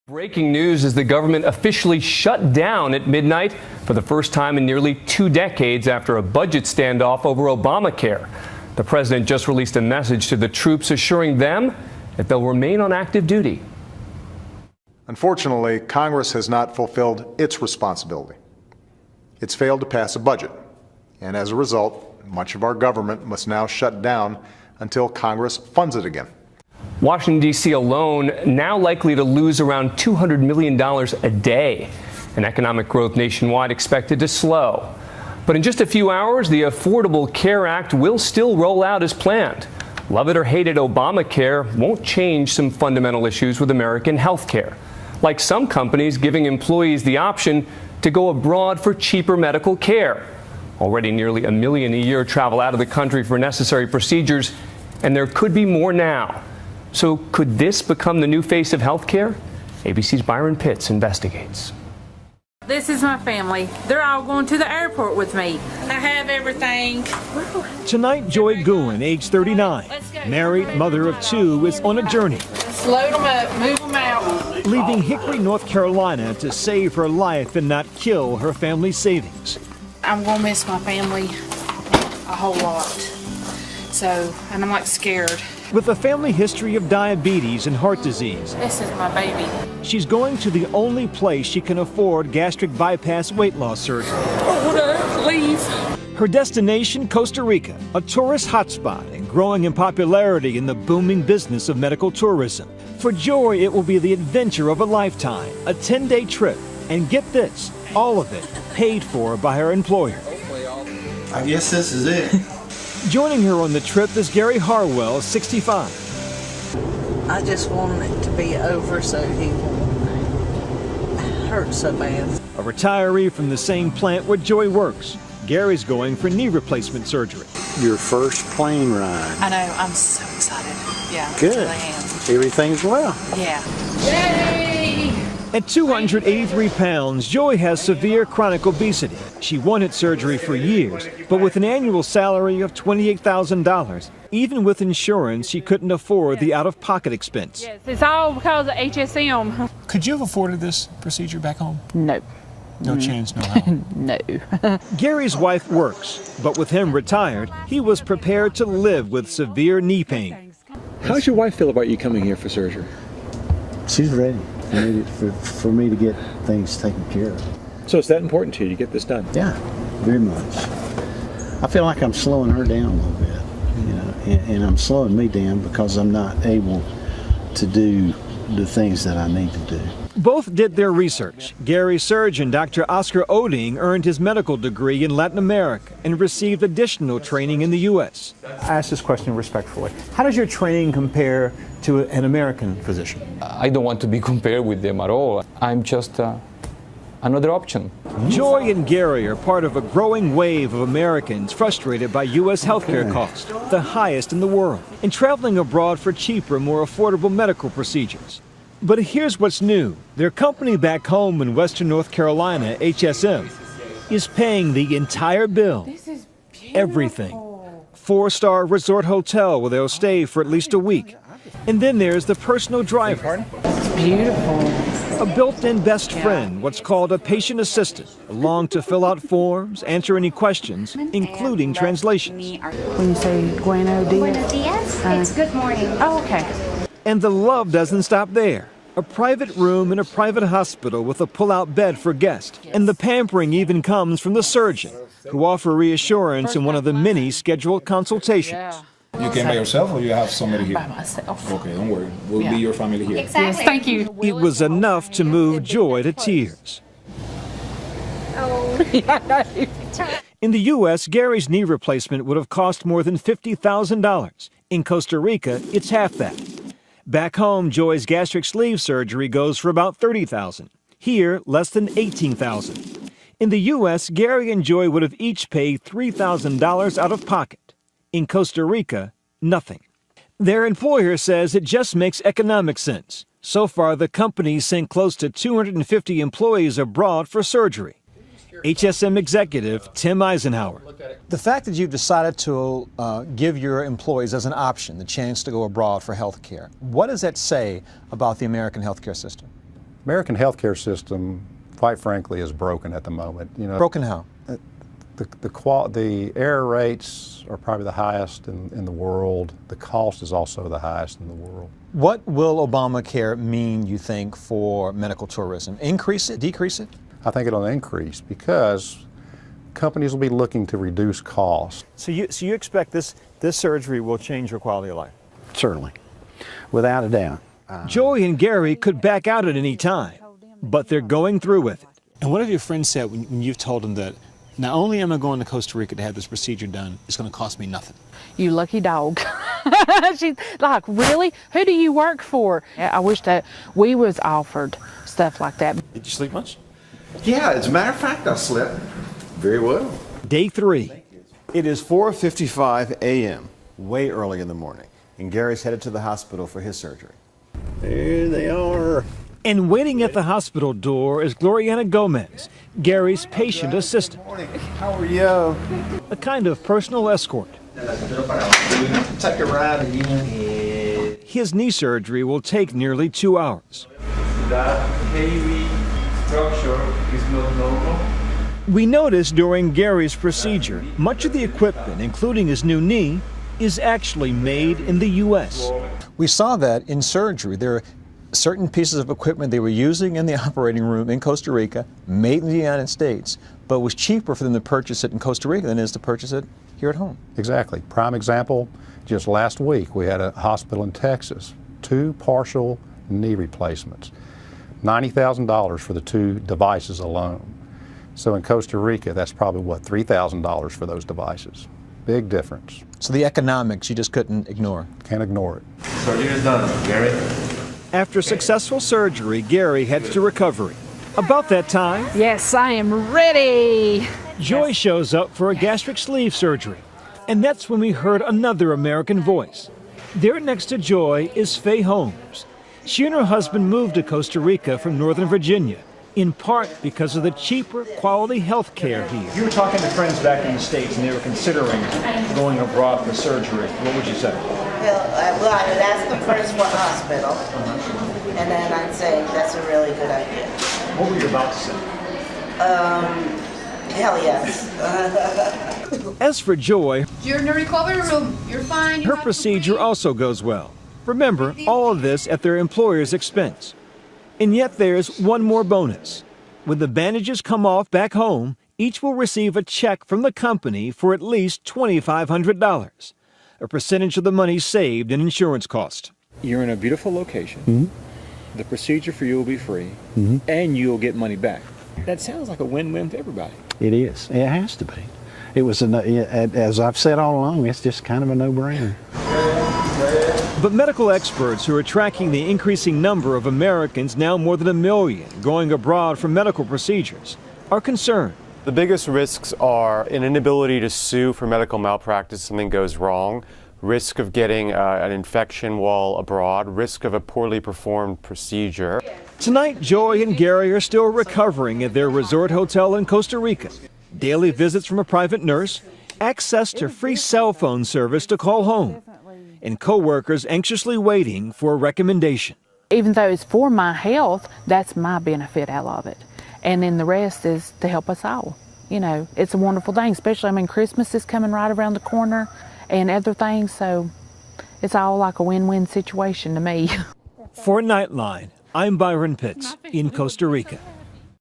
Breaking news as the government officially shut down at midnight for the first time in nearly 2 decades after a budget standoff over Obamacare. The president just released a message to the troops assuring them that they'll remain on active duty. Unfortunately, Congress has not fulfilled its responsibility. It's failed to pass a budget, and as a result, much of our government must now shut down until Congress funds it again. Washington, D.C. alone now likely to lose around $200 million a day. And economic growth nationwide expected to slow. But in just a few hours, the Affordable Care Act will still roll out as planned. Love it or hate it, Obamacare won't change some fundamental issues with American health care, like some companies giving employees the option to go abroad for cheaper medical care. Already nearly 1 million a year travel out of the country for necessary procedures, and there could be more now. So could this become the new face of healthcare? ABC's Byron Pitts investigates. This is my family. They're all going to the airport with me. I have everything. Tonight, Joy Gouen, age 39, married, mother of 2, is on a journey. Just load them up, move them out. Leaving Hickory, North Carolina to save her life and not kill her family's savings. I'm going to miss my family a whole lot. So, and I'm like scared. With a family history of diabetes and heart disease, This is my baby. she's going to the only place she can afford gastric bypass weight loss surgery. I want to leave. Her destination, Costa Rica, a tourist hotspot and growing in popularity in the booming business of medical tourism. For Joy, it will be the adventure of a lifetime, a 10-day trip, and get this, all of it paid for by her employer. I guess this is it. Joining her on the trip is Gary Harwell, 65. I just want it to be over so he won't hurt so bad. A retiree from the same plant where Joy works. Gary's going for knee replacement surgery. Your first plane ride. I know. I'm so excited. Yeah. Good. I am. Everything's well. Yeah. Yay! At 283 pounds, Joy has severe chronic obesity. She wanted surgery for years, but with an annual salary of $28,000, even with insurance, she couldn't afford the out-of-pocket expense. Yes, it's all because of HSM. Could you have afforded this procedure back home? No. No chance, no how. No. Gary's wife works, but with him retired, he was prepared to live with severe knee pain. How's your wife feel about you coming here for surgery? She's ready for me to get things taken care of. So it's that important to you to get this done? Yeah, very much. I feel like I'm slowing her down a little bit, you know, and I'm slowing me down because I'm not able to do the things that I need to do. Both did their research. Gary's surgeon, Dr. Oscar Oding, earned his medical degree in Latin America and received additional training in the U.S. I ask this question respectfully. How does your training compare to an American physician? I don't want to be compared with them at all. I'm just another option. Joy and Gary are part of a growing wave of Americans frustrated by U.S. healthcare costs, the highest in the world, and traveling abroad for cheaper, more affordable medical procedures. But here's what's new. Their company back home in Western North Carolina, HSM, is paying the entire bill. This is beautiful. Everything. 4-star resort hotel where they'll stay for at least a week. And then there's the personal driver. It's beautiful. A built-in best friend, what's called a patient assistant, along to fill out forms, answer any questions, including translations. When you say Buenos Dias? Buenos dias? It's good morning. Oh, okay. And the love doesn't stop there. A private room in a private hospital with a pull-out bed for guests. And the pampering even comes from the surgeon, who offer reassurance in one of the many scheduled consultations. Yeah. You came by yourself or you have somebody here? By myself. Okay, don't worry. We'll be your family here. Exactly. Yes, thank you. It was enough to move Joy to tears. Oh. In the U.S., Gary's knee replacement would have cost more than $50,000. In Costa Rica, it's half that. Back home, Joy's gastric sleeve surgery goes for about $30,000. Here, less than $18,000. In the U.S., Gary and Joy would have each paid $3,000 out of pocket. In Costa Rica, nothing. Their employer says it just makes economic sense. So far, the company sent close to 250 employees abroad for surgery. HSM executive Tim Eisenhower. The fact that you've decided to give your employees as an option the chance to go abroad for health care, what does that say about the American healthcare system? American healthcare system, quite frankly, is broken at the moment. Broken how? The error rates are probably the highest in the world. The cost is also the highest in the world. What will Obamacare mean, you think, for medical tourism? Increase it, decrease it? I think it'll increase because companies will be looking to reduce costs. So you expect this surgery will change your quality of life? Certainly, without a doubt. Joy and Gary could back out at any time, but they're going through with it. And what have your friends said when you've told them that not only am I going to Costa Rica to have this procedure done, it's going to cost me nothing? You lucky dog. She's like, really? Who do you work for? I wish that we was offered stuff like that. Did you sleep much? Yeah, as a matter of fact, I slept very well. Day 3. It is 4:55 a.m., way early in the morning, and Gary's headed to the hospital for his surgery. There they are. And waiting at the hospital door is Gloriana Gomez, Gary's patient assistant. How are you? A kind of personal escort. Take a ride again. His knee surgery will take nearly 2 hours. That heavy structure is not normal. We noticed during Gary's procedure, much of the equipment, including his new knee, is actually made in the U.S. We saw that in surgery. There are certain pieces of equipment they were using in the operating room in Costa Rica, made in the United States, but it was cheaper for them to purchase it in Costa Rica than it is to purchase it here at home. Exactly. Prime example, just last week we had a hospital in Texas, 2 partial knee replacements, $90,000 for the 2 devices alone. So in Costa Rica, that's probably, what, $3,000 for those devices. Big difference. So the economics you just couldn't ignore. Can't ignore it. Surgery is done, Gary. After successful surgery, Gary heads to recovery. About that time, Yes, I am ready. Joy shows up for a gastric sleeve surgery. And that's when we heard another American voice. There next to Joy is Faye Holmes. She and her husband moved to Costa Rica from Northern Virginia, in part because of the cheaper quality health care here. If you were talking to friends back in the States and they were considering going abroad for surgery, what would you say? Well, I would ask them first what hospital, and then I'd say that's a really good idea. What were you about to say? Hell yes. As for Joy, You're in the recovery room. You're fine. her procedure also goes well. Remember, all of this at their employer's expense. And yet there's one more bonus. When the bandages come off back home, each will receive a check from the company for at least $2,500, a percentage of the money saved in insurance cost. You're in a beautiful location. Mm-hmm. The procedure for you will be free, and you'll get money back. That sounds like a win-win for everybody. It is. It has to be. It was, as I've said all along, it's just kind of a no-brainer. But medical experts who are tracking the increasing number of Americans, now more than 1 million, going abroad for medical procedures, are concerned. The biggest risks are an inability to sue for medical malpractice if something goes wrong, risk of getting an infection while abroad, risk of a poorly performed procedure. Tonight, Joy and Gary are still recovering at their resort hotel in Costa Rica. Daily visits from a private nurse, access to free cell phone service to call home, and co-workers anxiously waiting for a recommendation. Even though it's for my health, that's my benefit out of it. And then the rest is to help us all. You know, it's a wonderful thing, especially, I mean, Christmas is coming right around the corner and other things, so it's all like a win-win situation to me. For Nightline, I'm Byron Pitts in Costa Rica.